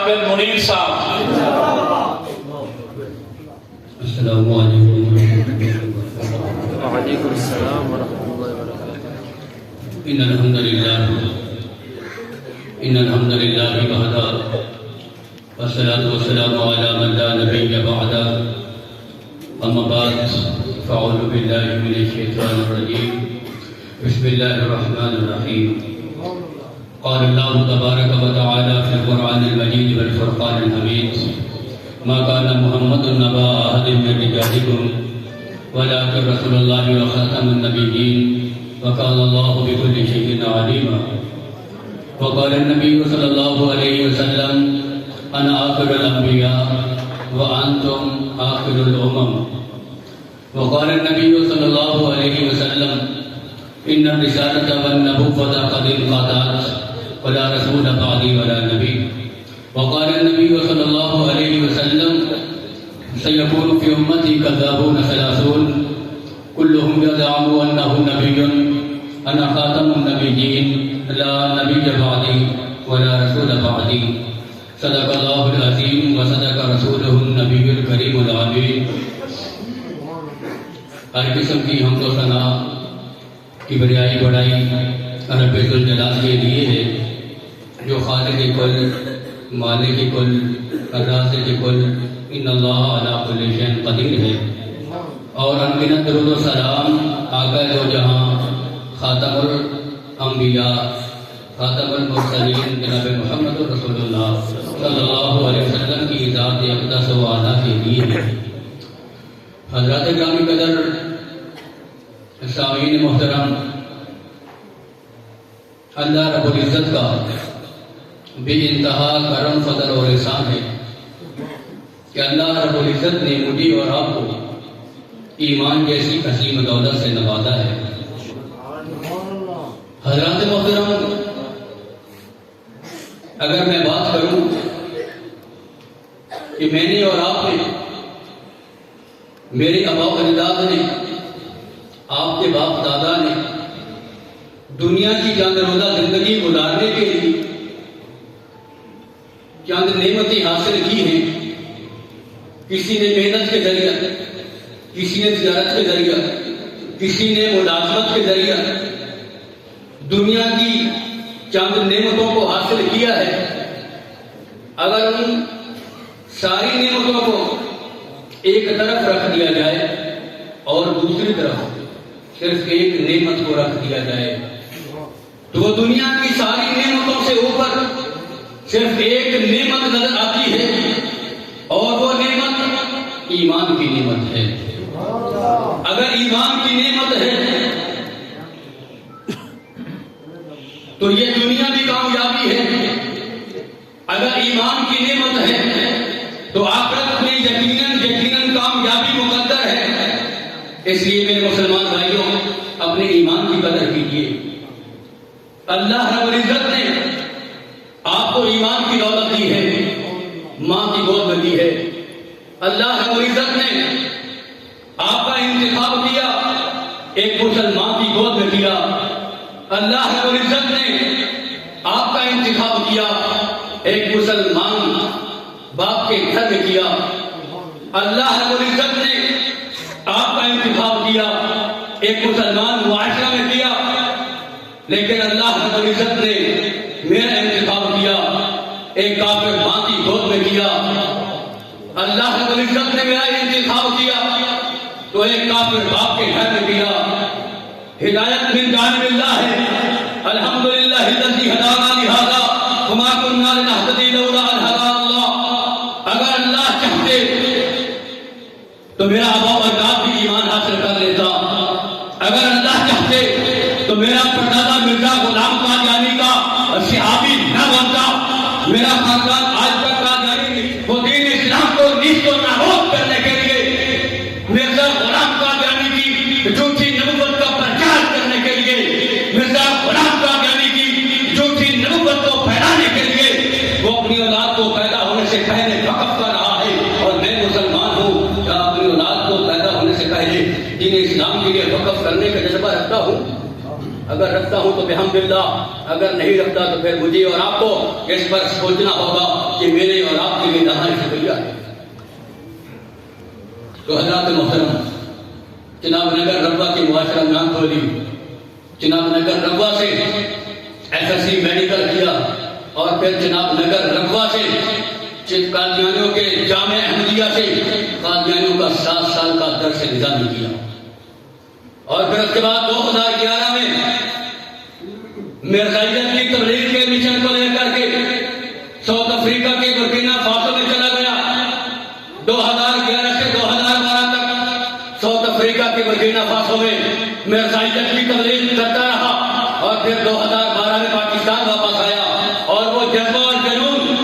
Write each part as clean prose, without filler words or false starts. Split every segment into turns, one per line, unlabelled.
عابد منیر صاحب۔
السلام علیکم
وعلیکم السلام ورحمۃ اللہ وبرکاتہ۔
ان الحمد للہ وحدہ والصلاۃ والسلام علی من لا نبی بعدہ، اما بعد فاعوذ باللہ من الشیطان الرجیم، بسم اللہ الرحمن الرحیم۔ قال اللہ تبارک و تعالی فی القرآن المجید والفرقان الحمید، ما كان محمد نبا أحد من رجالكم ولكن رسول الله وخاتم النبيين وكان الله بكل شيء عليما۔ وقال النبي صلى الله عليه وسلم أنا آخر الأنبياء وأنتم آخر الأمم۔ وقال النبي صلى الله عليه وسلم إن الرسالة والنبوة قد انقضت ولا رسول بعدي ولا نبي۔ وقال النبي صلى الله عليه وسلم سيكون في أمتي كذابون ثلاثون كلهم يزعم أنه نبي، أنا خاتم النبيين لا نبي بعدي ولا رسول بعدي۔ صدق الله العظيم وصدق رسوله النبي الكريم العظيم۔ ہر قسم کی حمد و ثنا کبریائی بڑائی رب ذوالجلال کے لیے ہے، جو خالق کل، مالک کل، رازق کل، ان اللہ علی کل شیء قدیر ہے۔ اور انگنت درود و سلام آقا دو جہاں، خاتم الانبیاء، خاتم المرسلین جناب محمد رسول اللہ صلی اللہ علیہ وسلم کی ذات اقدس و اعلیٰ کے لیے ہے۔ حضرات گرامی قدر، سامعین محترم، اللہ رب العزت کا بے انتہا کرم، فضل اور احسان ہے کہ اللہ رب العزت نے مجھے اور آپ کو ایمان جیسی عظیم دولت سے نوازا ہے۔ حضرات محترم، اگر میں بات کروں کہ میں نے اور آپ نے، میرے آباء و اجداد نے، آپ کے باپ دادا نے دنیا کی چند روزہ زندگی گزارنے کے لیے چند نعمتیں حاصل کی ہیں۔ کسی نے محنت کے ذریعہ، کسی نے تجارت کے ذریعہ، کسی نے ملازمت کے ذریعہ دنیا کی چند نعمتوں کو حاصل کیا ہے۔ اگر ان ساری نعمتوں کو ایک طرف رکھ دیا جائے اور دوسری طرف صرف ایک نعمت کو رکھ دیا جائے تو وہ دنیا کی ساری نعمتوں سے اوپر صرف ایک نعمت نظر آتی ہے، اور وہ نعمت ایمان کی نعمت ہے۔ اگر ایمان کی نعمت ہے تو یہ دنیا بھی کامیابی ہے، اگر ایمان کی نعمت ہے تو آخرت میں یقیناً کامیابی مقدر ہے۔ اس لیے میرے مسلمان بھائیوں، اپنے ایمان کی قدر کیجیے۔ اللہ رب العزت نے آپ کو ایمان کی دولت دی ہے، ماں کی گود میں دی ہے۔ اللہ رب العزت نے آپ کا انتخاب کیا، ایک مسلمان کی گود میں کیا۔ اللہ رب العزت نے آپ کا انتخاب کیا، ایک مسلمان باپ کے گھر میں کیا۔ اللہ رب العزت نے آپ کا انتخاب کیا، ایک مسلمان معاشرہ میں کیا۔ لیکن اللہ رب العزت نے میرا انتخاب کیا، ایک کافر ماں کی گود میں کیا۔ اللہ رب العزت نے میرا انتخاب کیا تو ایک کافر باپ کے گھر میں کیا۔ ہدایت من جانب اللہ ہے، الحمدللہ الذی ہدانا لہذا وما كنا لنہتدی لولا ان ہدانا اللہ۔ اگر اللہ چاہتے تو میرا آباء و اجداد بھی ایمان حاصل کر لیتا، اگر اللہ چاہتے تو میرا پردادا مرزا غلام قادیانی کا صحابی نہ بنتا، میرا خاندان آج تک قادیانی نہیں۔ وہ دین اسلام کو نیست و نابود کرنے کے لیے مرزا غلام قادیانی کی جھوٹی نبوت کا پرچار کرنے کے لیے، مرزا غلام قادیانی کی جھوٹی نبوت کو پھیلانے کے لیے وہ اپنی اولاد کو پیدا ہونے سے پہلے وقف کر رہا ہے۔ اور میں مسلمان ہوں، کیا اپنی اولاد کو پیدا ہونے سے پہلے دین اسلام کے لیے وقف کرنے کا جذبہ رکھتا ہوں؟ اگر رکھتا ہوں تو بحمدللہ، اگر نہیں رکھتا تو پھر مجھے اور آپ کو اس پر سوچنا ہوگا کہ میرے اور آپ کے لیے نہایت شکریہ ہے۔ تو حضرات محترم، چناب نگر ربوہ کی معاشرہ نام کھولی، چناب نگر ربوہ سے SSC میڈیکل کیا، اور پھر چناب نگر ربوہ سے قادیانیوں کے جامع احمدیہ سے قادیانیوں کا 7 سال کا درس نظامی کیا، اور پھر اس کے بعد 2011 میں مرزائیت کی تبلیغ کے مشن کو لے کر کے ساؤتھ افریقہ کے برکینا فاسو میں چلا گیا۔ 2011 سے 2012 تک ساؤتھ افریقہ کے برکینا فاسو میں مرزائیت کی تبلیغ کرتا رہا، اور پھر 2012 میں پاکستان واپس آیا، اور وہ جذبہ اور جنون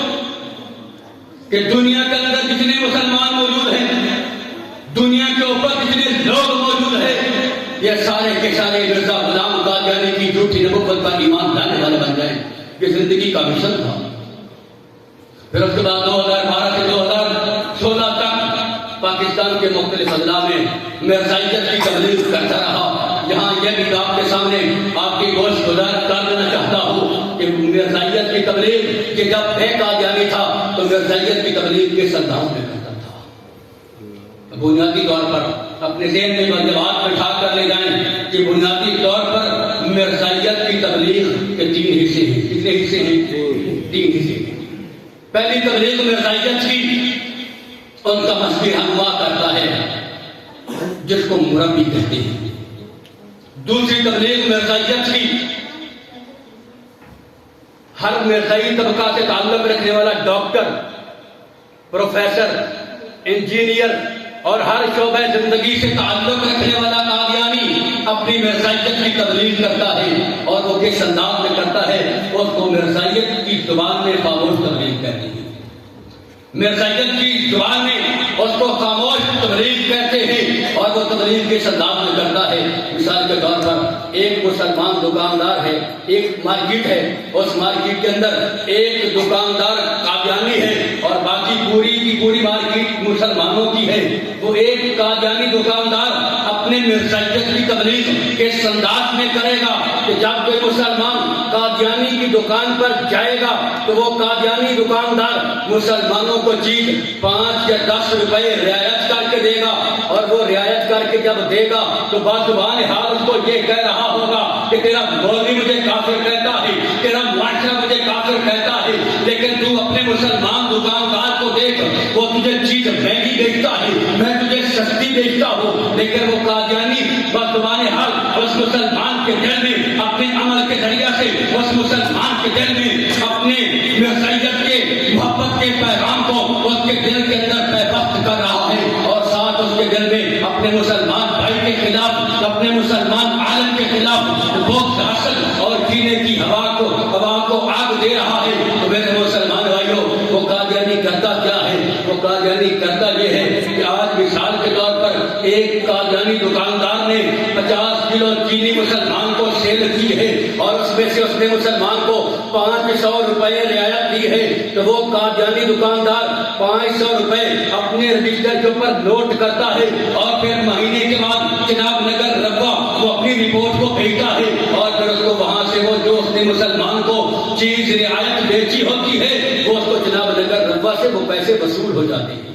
کہ دنیا کے اندر جتنے مسلمان موجود ہیں، دنیا کے اوپر جتنے لوگ موجود ہیں، یہ سارے کے سارے مرزا غلام قادیانی کی جھوٹی نبوت پر ایمان لانے والے بن جائیں، یہ زندگی کا مشن تھا۔ پھر اس کے بعد 2012 سے 2016 تک پاکستان کے مختلف اضلاع میں مرزائیت کی تبلیغ کرتا رہا۔ یہاں یہ بھی آپ کے سامنے آپ کی گوشت گزار کر دینا چاہتا ہوں کہ مرزائیت کی تبلیغ کہ جب بے قادیانی تھا تو مرزائیت کی تبلیغ کس انداز میں کرتا تھا۔ بنیادی طور پر اپنے ذہن میں جواب بٹھا کر لے جائیں کہ بنیادی طور پر مرزائیت کی تبلیغ کے 3 حصے ہیں۔ کتنے حصے ہیں؟ 3 حصے ہیں۔ پہلی تبلیغ مرزائیت کی ان کا مسجد ہنوا کرتا ہے جس کو مربی کہتے ہیں۔ دوسری تبلیغ مرزائیت کی ہر مرزائی طبقہ سے تعلق رکھنے والا ڈاکٹر، پروفیسر، انجینئر اور ہر شعبہ زندگی سے تعلق رکھنے والا قادیانی اپنی مرزائیت کی تبلیغ کرتا ہے، اور وہ کس انداز میں کرتا ہے؟ اس کو مرزائیت کی زبان میں خاموش تبلیغ کہتے ہیں۔ مرزائیت کی زبان میں اس کو خاموش تبلیغ کہتے ہیں، اور وہ تبلیغ کس انداز میں کرتا ہے؟ مثال کے طور پر ایک مسلمان دکاندار ہے، ایک مارکیٹ ہے، اس مارکیٹ کے اندر ایک دکاندار قادیانی ہے اور باقی پوری کی پوری مارکیٹ مسلمانوں کی ہے۔ وہ ایک قادیانی دکاندار اپنے مرزائیت کی تبلیغ کس انداز میں کرے گا کہ جب کوئی مسلمان قادیانی کی دکان پر جائے گا تو وہ قادیانی دکاندار مسلمانوں کو چیز 5 یا 10 روپے رعایت کر کے دے گا، اور وہ رعایت کر کے جب دے گا تو بازوان حال اس کو یہ کہہ رہا ہوگا کہ تیرا مولوی مجھے کافر کہتا ہے، تیرا معاشرہ مجھے کافر کہتا ہے، لیکن تو اپنے مسلمان دکاندار کو دیکھ، وہ تجھے چیز مہنگی بیچتا ہے، میں تجھے سستی بیچتا ہوں، لیکن وہ قادیانی بازوان حال اس مسلمان کے دل میں اپنے عمل کے ذریعہ سے اس مسلمان کے دل میں اپنے مرزائیت کے محبت کے پیغام کو اس کے دل کے اندر پیوست کر رہا ہے، اور ساتھ اس کے دل میں اپنے مسلمان بھائی کے خلاف، اپنے مسلمان عالم کے خلاف بغض حسد اور کینے کی ہوا کو آگ دے رہا ہے۔ تو میرے مسلمان بھائیوں، وہ قادیانی کرتا کیا ہے؟ وہ قادیانی کرتا یہ ہے کہ آج مثال کے طور پر ایک قادیانی دکاندار نے 50 کلو چینی مسلمان کو سیل کی ہے، اور اس میں سے اس نے مسلمان کو 500 روپے رعایت دی ہے، تو وہ قادیانی دکاندار 500 روپے اپنے رجسٹر کے اوپر نوٹ کرتا ہے، اور پھر مہینے کے بعد چناب نگر ربوہ وہ اپنی رپورٹ کو بھیجتا ہے، اور پھر اس کو وہاں سے وہ جو اس نے مسلمان کو چیز رعایت بیچی ہوتی ہے وہ اس کو چناب نگر ربوہ سے وہ پیسے وصول ہو جاتے ہیں۔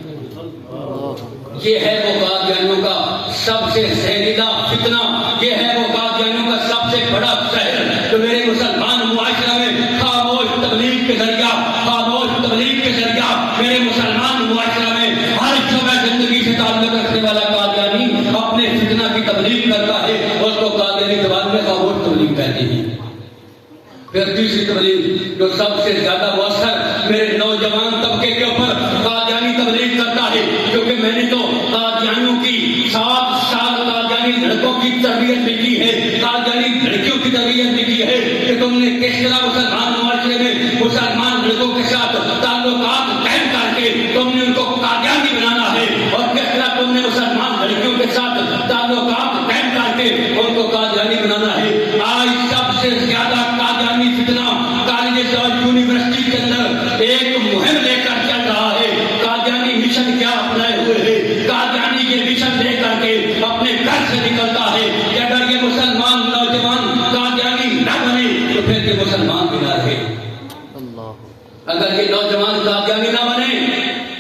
یہ ہے وہ قادیانیوں کا سب سے زہریلا فتنہ، یہ ہے وہ قادیانیوں کا سب سے بڑا زہر جو میرے مسلمان معاشرہ میں خاموش تبلیغ کے ذریعہ میرے مسلمان معاشرہ میں ہر شعبہ زندگی سے تعلق رکھنے والا قادیانی اپنے فتنہ کی تبلیغ کرتا ہے، اس کو قادیانی زبان میں خاموش تبلیغ کہتے ہیں۔ پھر تیسری تبلیغ جو سب سے زیادہ مؤثر میرے نوجوان طبقے کے اوپر قادیانی تبلیغ کرتا ہے، کیونکہ میں نے تو قادیانیوں کی 7 سال قادیانی لڑکوں کی تربیت بھی کی ہے، قادیانی لڑکیوں کی تربیت بھی کی ہے کہ تم نے کس طرح مسلمان معاشرے میں مسلمان لڑکوں کے ساتھ تعلقات قائم کر کے تم نے ان کو قادیانی بنانا ہے، اور کس طرح تم نے مسلمان لڑکیوں کے ساتھ تعلقات قائم کر کے ان کو قادیانی بنانا ہے۔ آج سب سے زیادہ قادیانی فتنہ کالجز اور یونیورسٹی کے اندر ایک مہم لے کر چل رہا ہے۔ قادیانی مشن کیا اپنائے ہوئے ہے؟ قادیانی یہ مشن لے کر کے اپنے گھر سے نکلتا ہے کہ اگر یہ مسلمان نوجوان قادیانی اگر یہ نوجوان قادیانی نہ بنے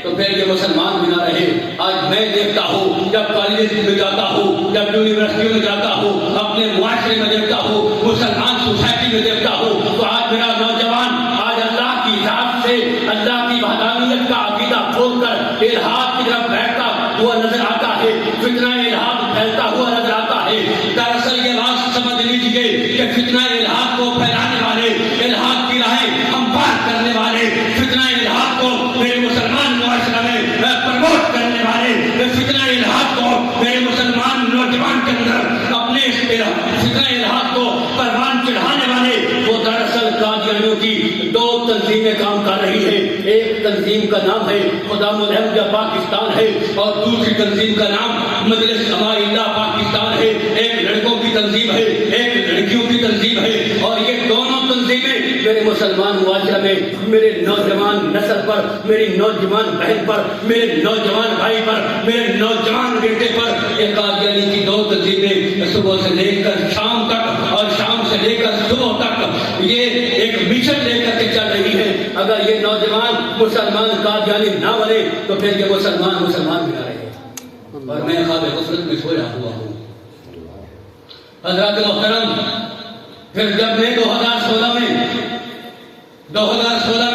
تو پھر یہ مسلمان بھی نہ رہے. آج میں دیکھتا ہوں جب کالج میں جاتا ہوں, جب یونیورسٹیوں میں جاتا ہوں, اپنے معاشرے میں دیکھتا ہوں, مسلمان سوسائٹی میں دیکھتا ہوں, تو آج میرا نوجوان آج اللہ کی ذات سے, اللہ کی وحدانیت کا عقیدہ چھوڑ کر الحاد کی طرف بیٹھتا ہوا نظر آتا ہے, فتنہ الحاد پھیلتا ہوا نظر آتا ہے. دراصل یہ بات سمجھ لیجیے کہ فتنہ الحاد کو پھیلانے والے, الحاد کی راہیں ہموار کرنے والے, فتنہ الحاد کو میرے مسلمان معاشرے میں پروموٹ کرنے والے, فتنہ الحاد کو میرے مسلمان نوجوان کے اندر اپنے فتنہ الحاد کو پروان چڑھانے والے, وہ دراصل قادیانیوں کی دو تنظیمیں کام کر رہی ہے. ایک تنظیم کا نام ہے خدام الحمد پاکستان ہے, اور دوسری تنظیم کا نام مجلس امان اللہ پاکستان ہے. ایک لڑکوں کی تنظیم ہے, ایک لڑکیوں کی تنظیم ہے, اور یہ دونوں تنظیمیں میرے مسلمان معاشرے میں میرے نوجوان نسل پر, میری نوجوان بہن پر, میرے نوجوان بھائی پر, میرے نوجوان بیٹے پر, یہ قادیانی کی دو تنظیمیں صبح سے لے کر شام تک اور شام سے لے کر صبح تک یہ ایک مشن لے کر کے چل رہی ہے. اگر یہ نوجوان مسلمان قادیانی نہ بنے تو پھر یہ مسلمان بھی نہ رہے. اور میں خواب غفلت میں سویا ہوا ہوں. حضرات محترم, پھر جب میں 2016 میں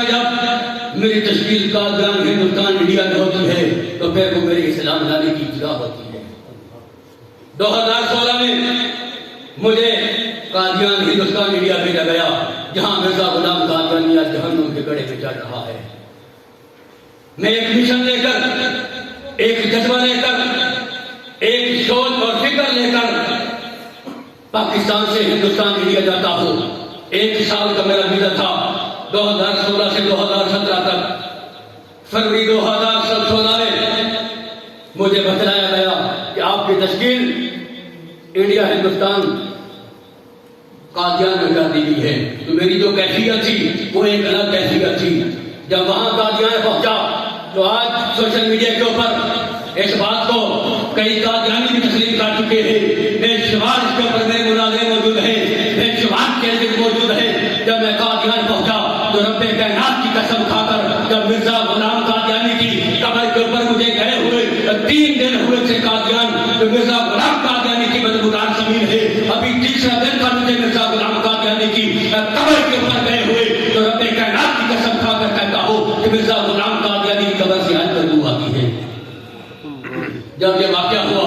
جب میری تشکیل قادیان ہندوستان انڈیا میں ہوتی ہے تو پھر وہ میرے اسلام لانے کی جگہ ہوتی ہے. 2016 میں مجھے قادیان ہندوستان انڈیا بھیجا گیا, جہاں مرزا غلام قادیانی آج جہنم کے گڑھے میں چل رہا ہے. میں ایک مشن لے کر, ایک جذبہ لے کر, ایک سوچ اور فکر لے کر پاکستان سے ہندوستان انڈیا جاتا ہوں. 1 سال کا میرا ویزا تھا, 2016 سے 2017 تک. فروری 2016 میں مجھے بتلایا گیا کہ آپ کی تشکیل انڈیا ہندوستان قادیان میں کر دی گئی ہے. تو میری جو کیفیت تھی وہ ایک الگ کیفیت تھی. جب وہاں قادیان پہنچا تو آج سوشل میڈیا کے اوپر اس بات کو کئی قادیانی بھی تسلیم کر چکے ہیں. بے شمار اس کے اوپر میرے مناظرے موجود ہیں, بے شمار کیسٹ موجود ہیں. جب میں قادیان پہنچا تو رب کائنات کی قسم کھا کر جب مرزا غلام قادیانی کی قبر کے اوپر مجھے گئے ہوئے 3 دن ہوئے تھے قادیان, تو مرزا غلام قادیانی کی بدبودار زمین ہے. ابھی تیسرا دن تھا مجھے مرزا غلام قادیانی کی قبر کے اوپر گئے ہوئے, تو رب کائنات کی قسم کھا کر کہتا ہوں کہ مرزا غلام قادیانی کی قبر سے آج بدبو آتی ہے. جب یہ واقعہ ہوا,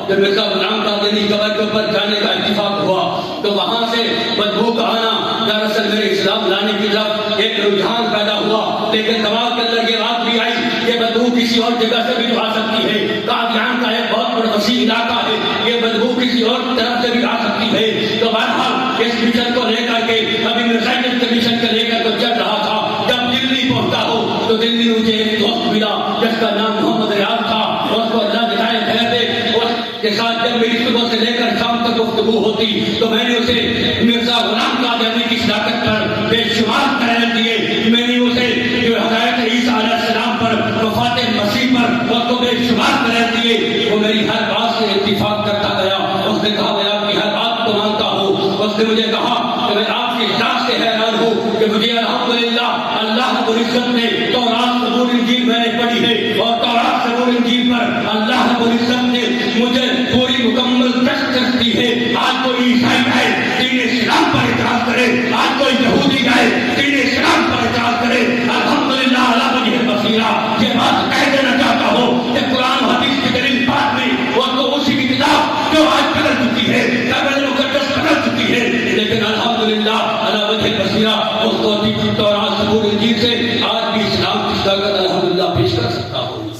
جب مرزا غلام قادیانی قبر کے اوپر جانے کا اتفاق ہوا, تو وہاں سے بدبو کا آنا دراصل میرے اسلام لانے کی طرف ایک رجحان پیدا ہوا. لیکن دماغ کے اندر یہ بات بھی آئی یہ بدبو کسی اور جگہ سے بھی آ سکتی ہے. قادیان کا ایک بہت بڑا وسیع علاقہ ہے, یہ بدبو کسی اور طرف سے بھی آ سکتی ہے. تو بہرحال اس مشن کو لے کر کے ابھی مرزا کے مشن کو لے کر چل رہا تھا. جب دلی پہنچتا ہوں تو دلی میں مجھے ایک دوست ملا جس کا نام محمد ریاض تھا, اور اس کو اللہ دکھائے خیر دے. اس کے ساتھ جب میری صبح سے لے کر شام تک گفتگو ہوتی تو میں نے اسے مرزا غلام قادیانی کی صداقت پر بے شمار دلائل دیے. میں نے اسے جو حضرت عیسیٰ علیہ السلام پر, وفات مسیح پر اس کو بے شمار دلائل دیے. وہ میری ہر بات سے اتفاق کرتا گیا. اس نے کہا میں آپ کی ہر بات کو مانتا ہوں. اس نے مجھے کہا کہ میں آپ کی ذات سے حیران ہوں کہ مجھے الحمدللہ اللہ رب العزت نے تورات زبور انجیل میں نے پڑھی ہے, اور تورات زبور انجیل پر اللہ رب العزت نے مجھے پوری مکمل دسترس دی ہے. آج کوئی عیسائی جائے دین اسلام پر اعتراض کرے, آج کوئی یہودی جائے دین اسلام پر اعتراض کرے, الحمدللہ علی وجہ بصیرہ یہ بات کہہ دینا چاہتا ہوں کہ قرآن حدیث کی دلیل بات میں وہ تو اسی کی کتاب جو آج بدل چکی ہے, کابل مقدس بدل چکی ہے, لیکن الحمدللہ علی وجہ بصیرہ اس کو تورات زبور انجیل سے آج بھی اسلام کی طاقت الحمدللہ پیش کر سکتا ہوں.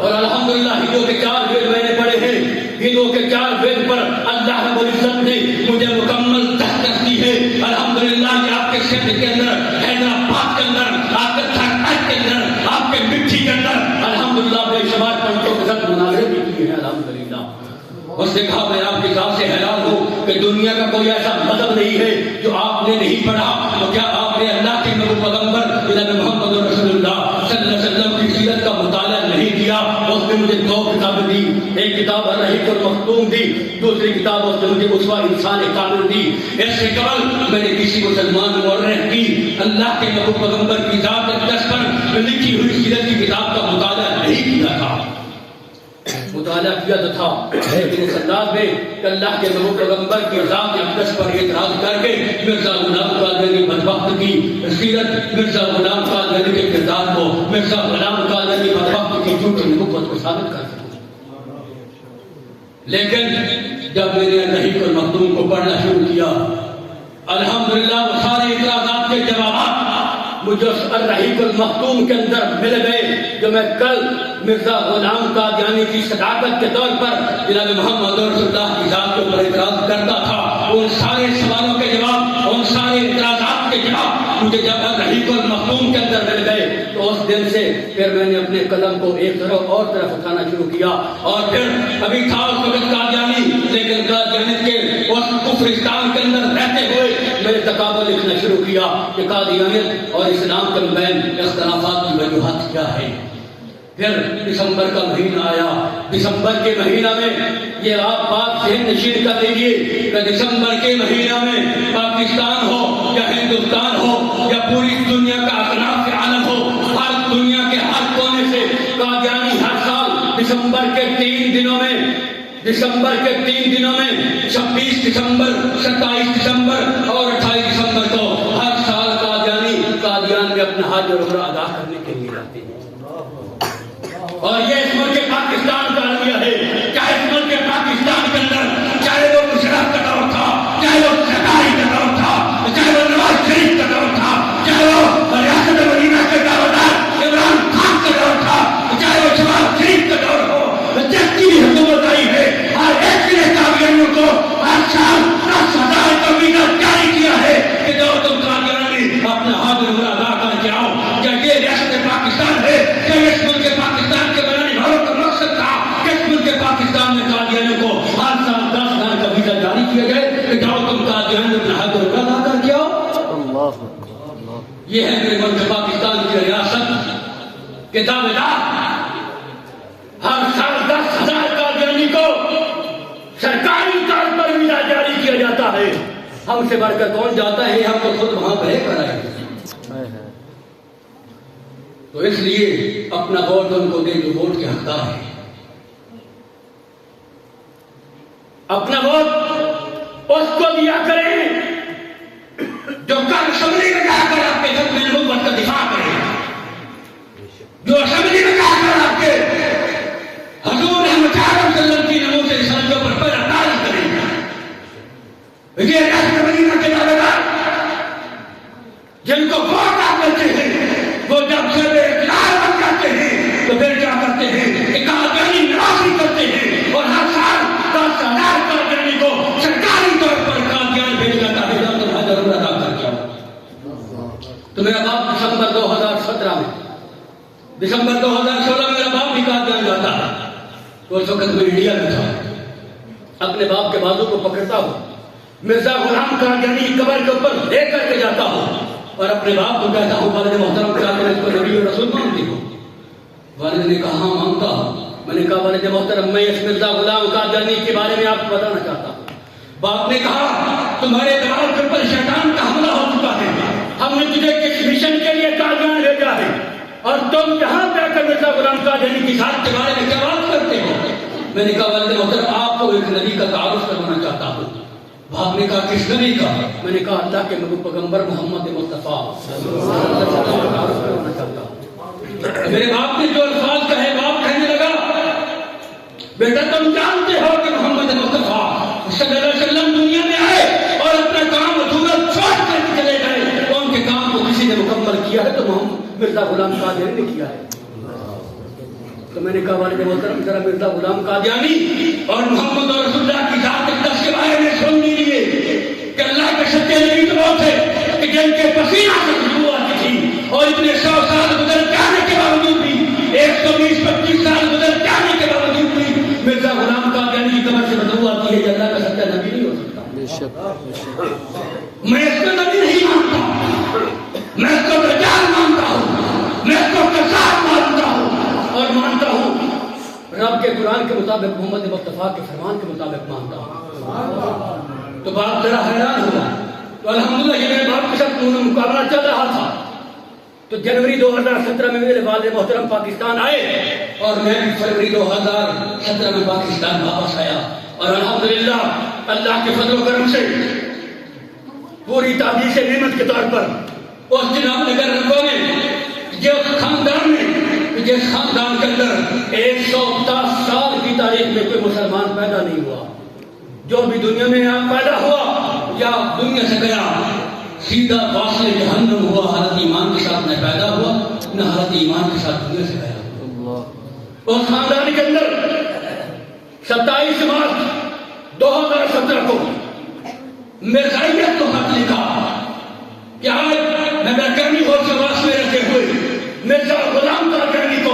اور الحمدللہ ہندوؤں کے 4 وید میں نے پڑھے ہیں. ہندوؤں کے 4 وید پر اللہ رب العزت نے مجھے مکمل دسترس دی ہے. الحمدللہ یہ آپ کے شہر کے اندر, حیدرآباد کے اندر, آپ کے تھاکات کے اندر, آپ کے مٹھی کے اندر الحمدللہ بے شمار پنڈتوں کے ساتھ مناظرے بھی کیے ہیں. الحمدللہ اس نے کہا میں آپ کی ذات سے حیران ہوں کہ دنیا کا کوئی ایسا مذہب نہیں ہے جو آپ نے نہیں پڑھا. تو کیا آپ نے اللہ کے محبوب پیغمبر جناب محمد رسول اللہ صلی اللہ علیہ وسلم کی سیرت کا مطالعہ نہیں کیا؟ اس نے مجھے 2 کتابیں دی. ایک کتاب الرحیق المختوم دی، دوسری کتاب اس نے مجھے اسوہ انسان کامل دی۔ اس سے قبل میں نے کسی مسلمان مورخ کی اللہ کے نبی پیغمبر کی ذات اقدس پر لکھی ہوئی سیرت کی کتاب کا مطالعہ نہیں کیا تھا، مطالعہ کیا تو تھا لیکن اس انداز میں کہ اللہ کے نبی پیغمبر کی ذات اقدس پر اعتراض کر کے مرزا غلام قادیانی بدبخت کی سیرت، مرزا غلام قادیانی کے کردار کو، مرزا غلام قادیانی بدبخت کی جھوٹی نبوت کو ثابت کر سکوں۔ لیکن جب میں نے الرحیق المختوم کو پڑھنا شروع کیا، الحمدللہ وہ سارے اعتراضات کے جوابات مجھے اس الرحیق المختوم کے اندر مل گئے جو میں کل مرزا غلام قادیانی کی صداقت کے طور پر جناب محمد رسول اللہ کی ذات کے اوپر اعتراض کرتا تھا، ان سارے سوالوں کے جواب، ان سارے اعتراضات کے جواب مجھے جب الرحیق المختوم کے اندر مل گئے تو اس دن سے پھر میں نے اپنے قلم کو ایک طرف اور طرف اٹھانا شروع کیا، اور پھر ابھی تھا اس وقت قادیانی، لیکن قادیانی کے اس کفرستان کے اندر رہتے ہوئے میں نے تقابل لکھنا شروع کیا کہ قادیانیت اور اسلام کے مابین اختلافات کی وجوہات کیا ہے۔ پھر دسمبر کا مہینہ آیا، دسمبر کے مہینہ میں یہ آپ بات ذہن نشین کر لیجیے کہ دسمبر کے مہینہ میں پاکستان ہو یا ہندوستان ہو یا پوری دنیا کا اطراف عالم ہو، ہر دنیا کے ہر کونے سے قادیانی ہر سال دسمبر کے 3 دنوں میں 26 دسمبر 27 دسمبر اور 28 دسمبر کو ہر سال قادیان میں اپنا حج اور عمرہ ادا کرنے کے لیے جاتے ہیں، اور یہ اس ملک پاکستان کا المیہ ہے۔ چاہے اس ملک پاکستان کے اندر چاہے وہ مشرف کا دور تھا، چاہے وہ سرکاری کا دور تھا، چاہے وہ نواز شریف کا دور تھا، چاہے وہ ریاست مدینہ کے دعویدار عمران خان کا دور تھا، چاہے وہ شہباز شریف کا دور ہو، جس کی بھی حکومت آئی ہے ہر ایک نے قادیانیوں کو ہر سال 10,000 کا ویزا جاری کیا ہے کہ جو تم قادیانی اپنا حج عمرہ ادا کر کے آؤ۔ کیا یہ ریاست پاکستان ہے؟ کیا اس ملک پاکستان کے بنانے والوں کا مقصد تھا کہ اس ملک پاکستان میں قادیانیوں کو ہر سال 10,000 کا ویزا جاری کیا جائے کہ جاؤ تم قادیانی اپنا حج عمرہ ادا کر کے آؤ؟ یہ ہے میرے ملک پاکستان کی ریاست کے دعوے دار۔ ہر سال 10,000 قادیانی کو سرکاری طور پر ویزا جاری کیا جاتا ہے۔ ہم سے بڑھ کر کون جاتا ہے؟ ہم تو خود وہاں رہ کر آئے۔ تو اس لیے اپنا ووٹ ان کو دے جو ووٹ کے حقدار ہیں، اپنا ووٹ اس کو دیا کریں جو کل اسمبلی میں جا کر آپ کے حق میں نبوت کا دفاع کرے، جو اسمبلی میں جا کر آپ کے حضور احمد صلی اللہ علیہ وسلم کی نمو سے رسالتوں پر پرداز کریں۔ یہ ریاست مدینہ کے دعویدار جن کو ووٹ آپ کرتے ہیں وہ جب سے اقتدار بن جاتے ہیں تو پھر کیا کرتے ہیں کہ قادیانی نوازی کرتے ہیں، اور ہر سال 10,000 قادیانی کو سرکاری طور پر قادیان بھیجا جاتا ہے جب تم حج عمرہ ادا کر کے آؤ۔ تو میرا باپ دسمبر 2017 میں، دسمبر 2016 میں میرا باپ بھی قادیان جاتا ہے، تو اس وقت میں انڈیا میں تھا، اپنے باپ کے بازو کو پکڑتا ہوں، مرزا غلام قادیانی قبر کے اوپر لے کر کے جاتا ہوں اور اپنے باپ کو کہتا ہوں والد محترم کیا تم اس کو نبی اور رسول مانتی ہو؟ والد نے کہا ہاں مانتا ہوں۔ میں نے کہا والد محترم میں اس مرزا غلام قادیانی کے بارے میں آپ کو بتانا چاہتا ہوں۔ باپ نے کہا تمہارے دماغ کے اوپر شیطان کا حملہ ہو چکا ہے، ہم نے تجھے کس مشن کے لیے قادیان بھیجا ہے اور تم یہاں جا کر مرزا غلام قادیانی کی ذات کے بارے میں کیا بات کرتے ہو؟ میں نے کہا والد محترم آپ کو ایک نبی کا تعارف کروانا چاہتا ہوں۔ باپ نے کہا کس نبی کا؟ میں نے کہا اللہ کے محبوب پیغمبر محمد مصطفیٰ کروانا چاہتا ہوں۔ میرے باپ نے جو الفاظ کہے باپ کہنے لگا بیٹا تم جانتے ہو کہ محمد مصطفیٰ صلی اللہ علیہ وسلم دنیا میں آئے اور اپنا کام ادھورا چھوڑ کر چلے گئے، ان کے کام کو کسی نے مکمل کیا ہے تو محمد مرزا غلام قادیانی نے کیا ہے۔ تو میں نے کہا والد محترم ذرا مرزا غلام قادیانی اور محمد رسول اللہ کی ذات اقدس کے بارے میں سن لیجیے کہ اللہ کے سچے نبی تو وہ تھے کہ جن کے پسینہ سے خوشبو آتی تھی، اور اتنے 100 سال گزر جانے کے باوجود بھی 120-25 سال گزر جانے کے باوجود بھی مرزا غلام قادیانی کی قبر سے بدبو آتی ہے کہ اللہ کا سچا نبی نہیں ہو سکتا۔ میں اس کو نبی نہیں مانتا، میں اس کو دجال مانتا ہوں، میں اس کو کذاب مانتا ہوں، اور مانتا ہوں رب کے قرآن کے مطابق محمد مصطفیٰ کے فرمان کے مطابق مانتا ہوں۔ تو باپ ذرا حیران ہوا، تو الحمدللہ یہ میرے باپ کے ساتھ مقابلہ چل رہا تھا، تو جنوری 2017 میں میرے والد محترم پاکستان آئے اور میں بھی فروری 2017 میں پاکستان واپس آیا، اور الحمدللہ اللہ کے فضل و کرم سے پوری تعدیش نعمت کے طور پر اس جناب نگر رنگوں میں جس خاندان کے اندر 110 سال کی تاریخ میں کوئی مسلمان پیدا نہیں ہوا، جو بھی دنیا میں پیدا ہوا یا دنیا سے گیا سیدھا واصل جہنم ہوا، حالت ایمان کے ساتھ نہ پیدا ہوا نہ حالت ایمان کے ساتھ دنیا سے گیا۔ اس خاندان کے اندر 27 مارچ 2017 کو مرزائیت کو خط لکھا کہ آج میں کرنی ہو سے واس میں رہتے ہوئے مرزا غلام کرنی کو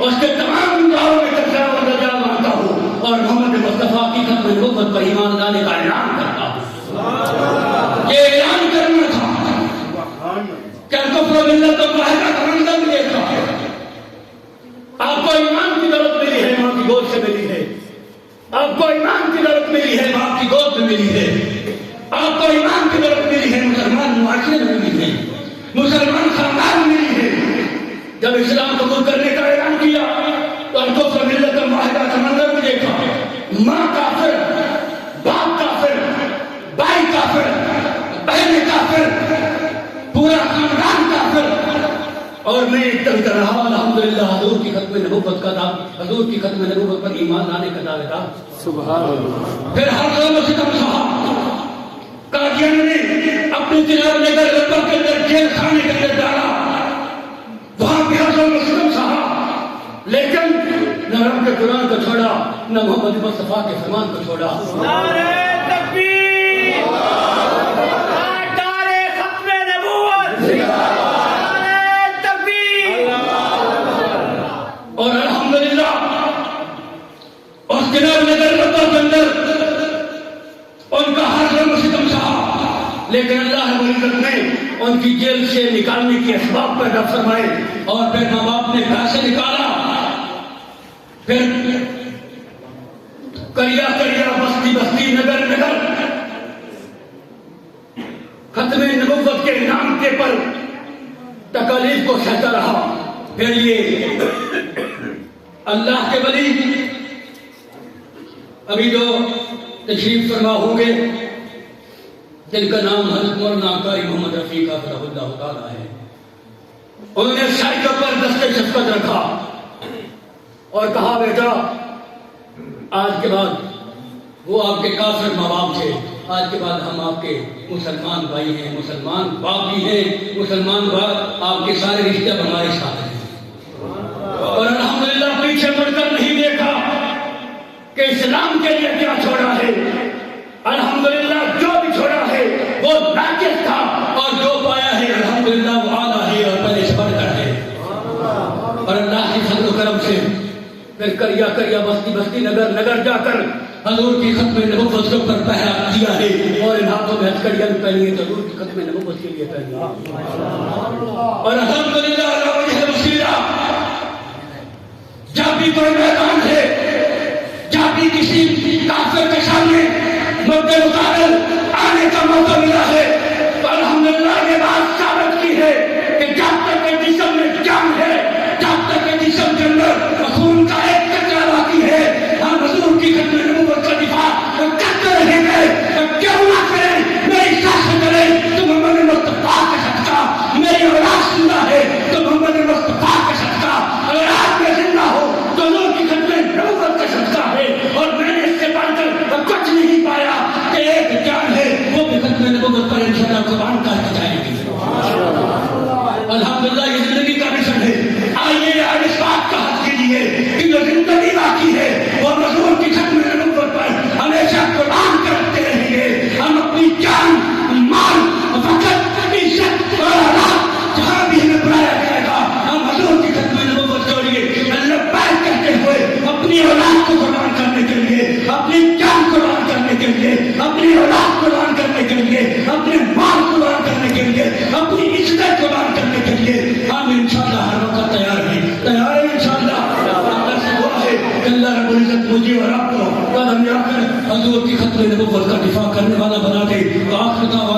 اس کے تمام دعووں میں تقرار و رجا مانتا ہوں اور محمد مصطفیٰ کی ختم نبوت پر ایمان لانے کا اعلان کرتا ہوں۔ یہ اعلان کرنا تھا کہ کفر و ملت و واحدہ کا منظر دیکھا ہے، آپ کو ایمان کی دولت ملی ہے، ماں کی گود سے ملی ہے، آپ کو ایمان کی دولت ملی ہے، ماں کی گود میں ملی ہے، آپ کو ایمان کی دولت ملی ہے، مسلمان معاشرے میں ملی ہے، مسلمان خاندان میں ملی ہے۔ جب اسلام قبول کرنے کا اعلان کیا تو الکفر ملت واحدہ کا منظر بھی دیکھا، ماں کافر، باپ کافر، بھائی کافر، بہن کافر، پورا خاندان کافر، اور میں ایک کر رہا الحمدللہ حضور کی ختم نبوت کا دعویٰ، حضور کی ختم نبوت پر ایمان لانے کا دعویٰ تھا۔ سبحان اللہ۔ پھر ہر قوم سے کم صحابہ قادیان نے اپنے جناب نگر ربا کے اندر جیل خانے کے اندر ڈالا، وہاں بھی ہزاروں مسلم صاحب، لیکن نہ رب کے قرآن کو چھوڑا نہ محمد مصطفیٰ کے فرمان کو چھوڑا۔
نعرہ تکبیر، نعرہ ختم نبوت، نعرہ تکبیر،
اور الحمدللہ اس جناب نگر ربا کے اندر ان کا ہر مسلم صاحب، لیکن اللہ رب العزت نے ان کی جیل سے نکالنے کی اسباب پر رب فرمائے، اور پھر ماں باپ نے گھر سے نکالا، پھر کریا کریا بستی بستی نگر نگر ختم نبوت کے نام کے پر تکالیف کو سہتا رہا۔ پھر یہ اللہ کے ولی ابھی جو تشریف فرما ہوں گے جن کا نام حضرت مولانا قاری محمد رفیق حفظہ اللہ تعالیٰ ہے، انہوں نے سائیکل پر دستے شفقت رکھا اور کہا بیٹا آج کے بعد وہ آپ کے کافر ماں باپ تھے، آج کے بعد ہم آپ کے مسلمان بھائی ہیں، مسلمان باپ بھی ہیں، مسلمان باپ، آپ کے سارے رشتے اب ہمارے ساتھ ہیں۔ اور الحمدللہ پیچھے مڑ کر نہیں دیکھا کہ اسلام کے لیے کیا چھوڑا ہے، الحمدللہ جو بھی چھوڑا ہے وہ ناقص تھا، اور جو پایا ہے الحمدللہ وہ اعلیٰ ہے اور پہلے سے بڑھ کر ہے۔ اور اللہ کی فضل و کرم سے پھر کریا کریا بستی بستی نگر نگر جا کر حضور کی ختم نبوت کے اوپر پہرا کیا ہے، اور ان ہاتھوں میں ہتھکڑیاں بھی پہنی ہے تو حضور کی ختم نبوت کے لیے پہنی ہے۔ اور الحمدللہ اللہ وجہ وسیلہ جب بھی کوئی میدان ہے، جب بھی کسی کافر کے سامنے مد مقابل آنے کا موقع ملا ہے تو الحمدللہ یہ بات ثابت کی ہے کہ جب تک کہ جسم میں جان ہے، جب تک کہ جسم کے اندر خون کا ایک قطرہ باقی ہے، ہم حضور کی ختم نبوت کا دفاع کرتے رہیں گے۔ کیوں نہ کریں، میری سانس کریں تو محمد مصطفیٰ کا صدقہ، میری اولاد زندہ ہے تو محمد مصطفیٰ کا صدقہ، اگر آپ میں زندہ ہو تو حضور کی ختم نبوت کا صدقہ ہے۔ اور میں نے اس سے بڑھ کر کچھ نہیں پایا کہ ایک جان ہے وہ بھی ختم نبوت پر انشاءاللہ قربان کر کے جائے گی۔ والا بنا دے. آخر